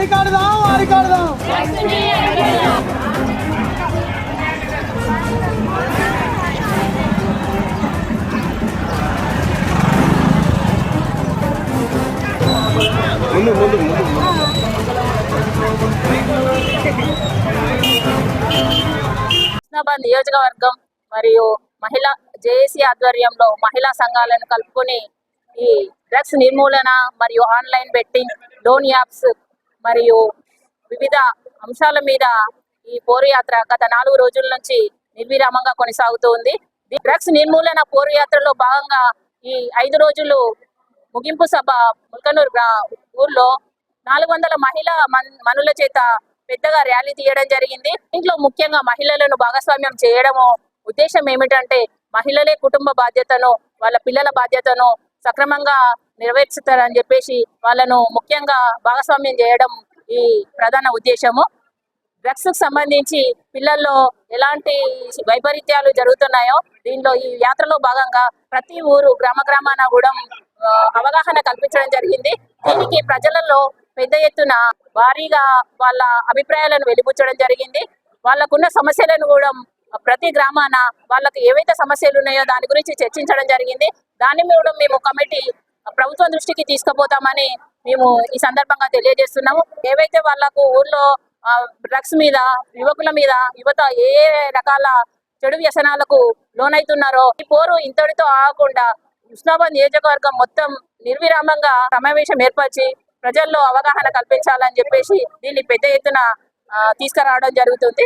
అరికాడదాం అరికాడదాం. ముందు ముందు ముందు హుస్నాబాద్ నియోజకవర్గం మరియు మహిళా జేఏసీ ఆధ్వర్యంలో మహిళా సంఘాలను కలుపుకొని ఈ డ్రగ్స్ నిర్మూలన మరియు ఆన్లైన్ బెట్టింగ్, లోన్ యాప్స్ మరియు వివిధ అంశాల మీద ఈ పోరు యాత్ర గత 4 రోజుల నుంచి నిర్విరామంగా కొనసాగుతోంది. ఈ డ్రగ్స్ నిర్మూలన పోరు యాత్రలో భాగంగా ఈ 5 రోజులు ముగింపు సభ ముల్కనూరు ఊర్లో 400 మహిళా మనుల చేత పెద్దగా ర్యాలీ తీయడం జరిగింది. ఇంట్లో ముఖ్యంగా మహిళలను భాగస్వామ్యం చేయడము ఉద్దేశం ఏమిటంటే మహిళలే కుటుంబ బాధ్యతను, వాళ్ళ పిల్లల బాధ్యతను సక్రమంగా నెరవేర్చుతారని చెప్పేసి వాళ్ళను ముఖ్యంగా భాగస్వామ్యం చేయడం ఈ ప్రధాన ఉద్దేశము. డ్రగ్స్ కు సంబంధించి పిల్లల్లో ఎలాంటి వైపరీత్యాలు జరుగుతున్నాయో దీనిలో ఈ యాత్రలో భాగంగా ప్రతి ఊరు గ్రామాన కూడా అవగాహన కల్పించడం జరిగింది. దీనికి ప్రజలలో పెద్ద ఎత్తున భారీగా వాళ్ళ అభిప్రాయాలను వెలిబుచ్చడం జరిగింది. వాళ్ళకున్న సమస్యలను కూడా ప్రతి గ్రామాన వాళ్ళకి ఏవైతే సమస్యలు ఉన్నాయో దాని గురించి చర్చించడం జరిగింది. దాన్ని కూడా మేము కమిటీ ప్రభుత్వం దృష్టికి తీసుకుపోతామని మేము ఈ సందర్భంగా తెలియజేస్తున్నాము. ఏవైతే వాళ్ళకు ఊర్లో డ్రగ్స్ మీద, యువకుల మీద, యువత ఏ రకాల చెడు వ్యసనాలకు లోనైతున్నారో ఈ పోరు ఇంతటితో ఆగకుండా హుస్నాబాద్ నియోజకవర్గం మొత్తం నిర్విరామంగా సమావేశం ఏర్పరిచి ప్రజల్లో అవగాహన కల్పించాలని చెప్పేసి దీన్ని పెద్ద ఎత్తున తీసుకురావడం జరుగుతుంది.